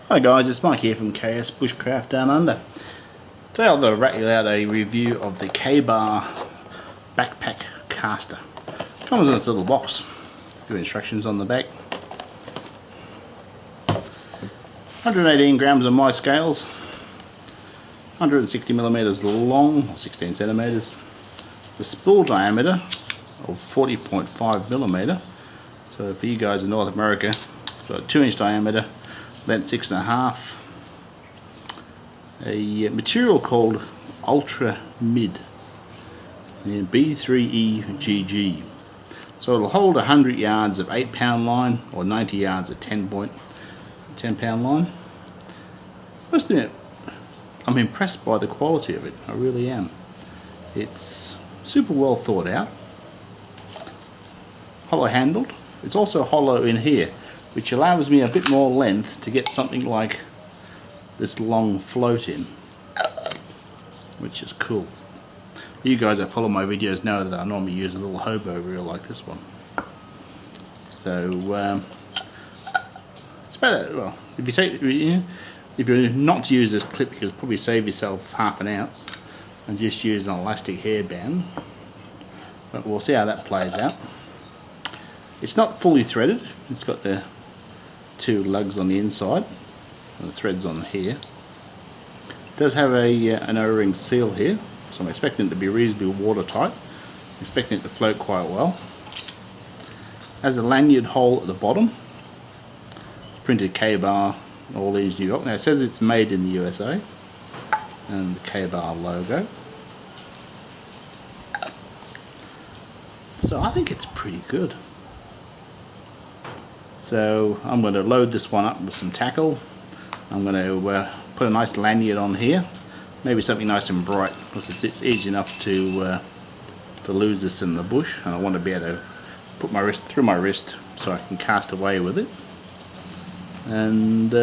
Hi guys, it's Mike here from KS Bushcraft Down Under. Today I'll rattle out a review of the KA-BAR Backpack Caster. Comes in this little box. A few instructions on the back. 118 grams of my scales. 160 millimeters long, or 16 centimeters. The spool diameter of 40.5 millimeter. So for you guys in North America, it's got a 2-inch diameter. Length 6.5. A material called Ultra Mid, B3EGG. So it'll hold 100 yards of 8-pound line or 90 yards of 10-pound line. Must admit, I'm impressed by the quality of it. I really am. It's super well thought out. Hollow handled. It's also hollow in here, which allows me a bit more length to get something like this long float in, which is cool. You guys that follow my videos know that I normally use a little Hobo reel like this one. So it's better. Well, if you're not to use this clip, you could probably save yourself half an ounce and just use an elastic hairband. But we'll see how that plays out. It's not fully threaded. It's got the 2 lugs on the inside and the threads on here. It does have an O-ring seal here, so I'm expecting it to be reasonably watertight. I'm expecting it to float quite well. Has a lanyard hole at the bottom. It's printed KA-BAR, all these New York. Now it says it's made in the USA, and the KA-BAR logo. So I think it's pretty good. So I'm going to load this one up with some tackle. I'm going to put a nice lanyard on here, maybe something nice and bright, because it's easy enough to lose this in the bush, and I want to be able to put my wrist through my wrist so I can cast away with it. And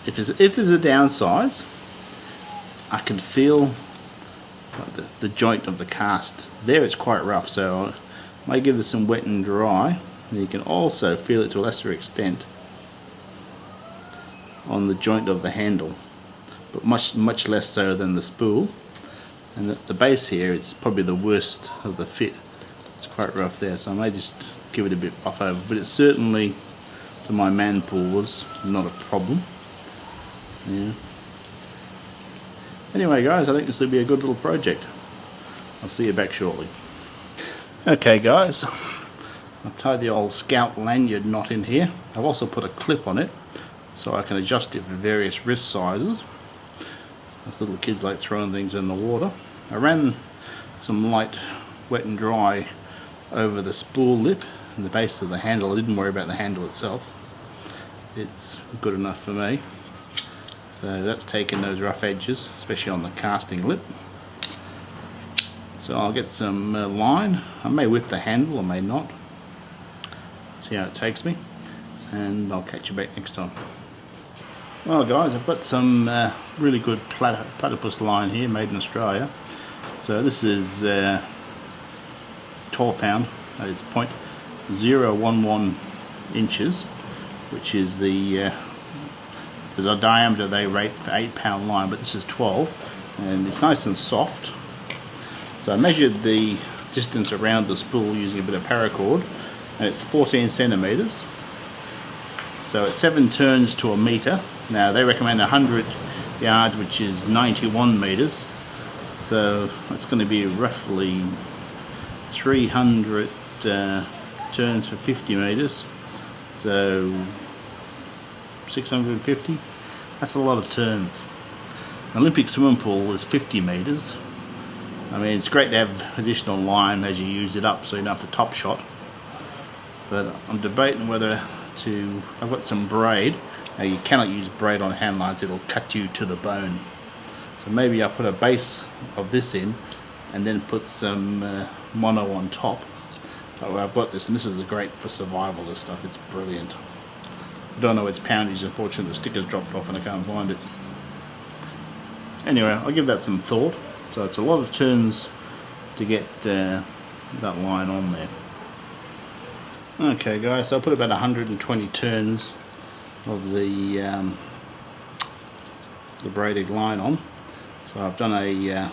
if there's a downsize, I can feel the joint of the cast. There it's quite rough, so I might give this some wet and dry. And you can also feel it to a lesser extent on the joint of the handle, but much less so than the spool. And at the base here, it's probably the worst of the fit. It's quite rough there, so I may just give it a bit buff over, but it's certainly, to my man pulls, not a problem. Yeah. Anyway guys, I think this will be a good little project. I'll see you back shortly. Okay guys, I've tied the old Scout lanyard knot in here. I've also put a clip on it so I can adjust it for various wrist sizes. Those little kids like throwing things in the water. I ran some light wet and dry over the spool lip and the base of the handle. I didn't worry about the handle itself. It's good enough for me. So that's taken those rough edges, especially on the casting lip. So I'll get some line. I may whip the handle, I may not. See how it takes me, and I'll catch you back next time. Well guys, I've got some really good platypus line here, made in Australia. So this is 12 pound, that is 0.011 inches, which is there's a diameter they rate for 8-pound line, but this is 12, and it's nice and soft. So I measured the distance around the spool using a bit of paracord, and it's 14 centimeters. So it's 7 turns to a meter. Now they recommend 100 yards, which is 91 meters. So that's going to be roughly 300 turns for 50 meters. So 650. That's a lot of turns. An Olympic swimming pool is 50 meters. I mean, it's great to have additional line as you use it up, so you don't have to top shot. But I'm debating whether to. I've got some braid. Now you cannot use braid on hand lines; it'll cut you to the bone. So maybe I'll put a base of this in, and then put some mono on top. Oh, I've got this, and this is great for survival. This stuff, it's brilliant. I don't know its poundage. Unfortunately, the sticker's dropped off, and I can't find it. Anyway, I'll give that some thought. So it's a lot of turns to get that line on there. Okay guys, so I put about 120 turns of the braided line on. So I've done a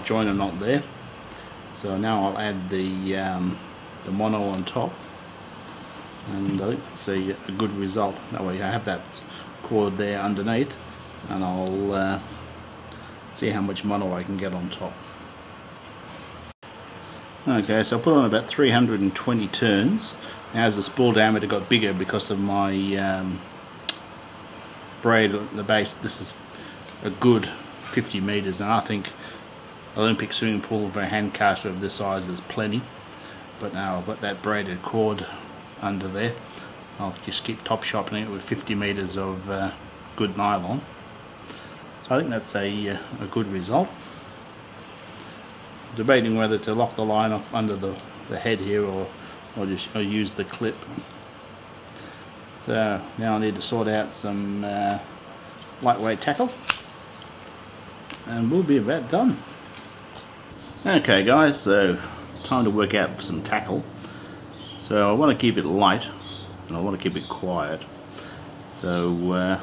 joiner knot there. So now I'll add the mono on top, and I think it's a good result. That way I have that cord there underneath, and I'll see how much mono I can get on top. Okay, so I put on about 320 turns. Now as the spool diameter got bigger because of my braid at the base, this is a good 50 meters, and I think Olympic swimming pool for a hand caster of this size is plenty. But now I've got that braided cord under there, I'll just keep top shopping it with 50 meters of good nylon. So I think that's a good result. Debating whether to lock the line up under the head here or just use the clip. So now I need to sort out some lightweight tackle, and we'll be about done. Okay guys, so time to work out some tackle. So I want to keep it light and I want to keep it quiet. So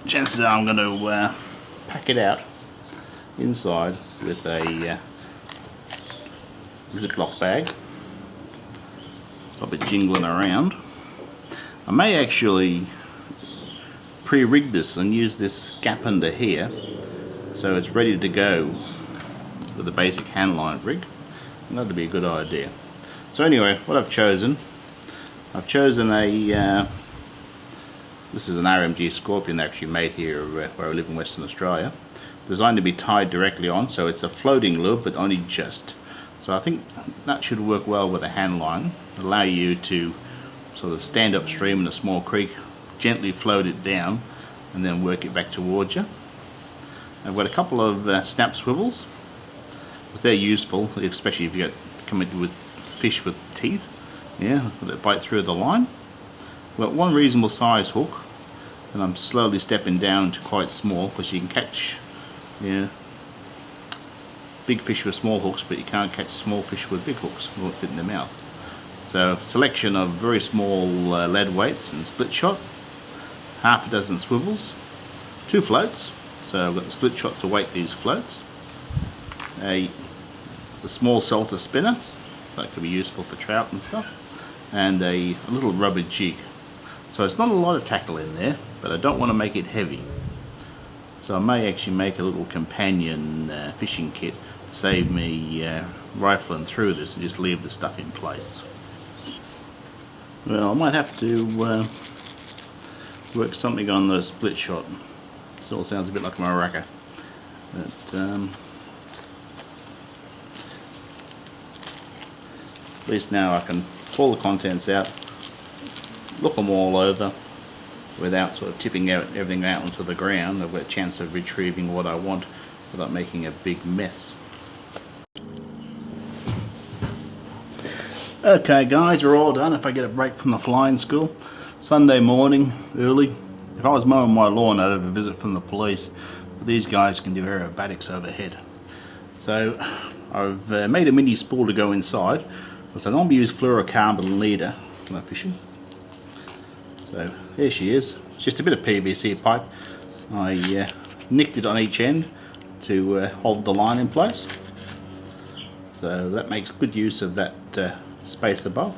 chances are I'm going to pack it out inside with a Ziploc bag. Stop it jingling around. I may actually pre-rig this and use this gap under here so it's ready to go with the basic handline rig. And that'd be a good idea. So anyway, what I've chosen a this is an RMG Scorpion they actually made here where I live in Western Australia, designed to be tied directly on, so it's a floating lure but only just. So I think that should work well with a hand line, allow you to sort of stand upstream in a small creek, gently float it down and then work it back towards you. I've got a couple of snap swivels, because they're useful, especially if you come in with fish with teeth, yeah, that bite through the line. I've got one reasonable size hook, and I'm slowly stepping down to quite small, because you can catch big fish with small hooks, but you can't catch small fish with big hooks, it won't fit in their mouth. So selection of very small lead weights and split shot, half a dozen swivels, 2 floats, so I've got the split shot to weight these floats, the small salter spinner, so that could be useful for trout and stuff, and a little rubber jig. So it's not a lot of tackle in there, but I don't want to make it heavy. So I may actually make a little companion fishing kit to save me rifling through this and just leave the stuff in place. Well, I might have to work something on the split shot. Still sounds a bit like a maraca, but at least now I can pull the contents out, look them all over without sort of tipping out everything out onto the ground. I've got a chance of retrieving what I want without making a big mess. Okay guys, we're all done. If I get a break from the flying school, Sunday morning early. If I was mowing my lawn I'd have a visit from the police, but these guys can do aerobatics overhead. So I've made a mini spool to go inside, because I normally use fluorocarbon leader when I'm fishing. So here she is. It's just a bit of PVC pipe. I nicked it on each end to hold the line in place. So that makes good use of that space above.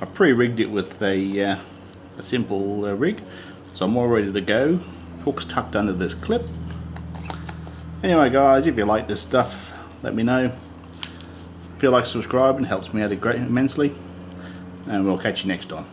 I pre-rigged it with a simple rig, so I'm all ready to go. Hook's tucked under this clip. Anyway guys, if you like this stuff, let me know. If you like subscribing, it helps me out immensely, and we'll catch you next time.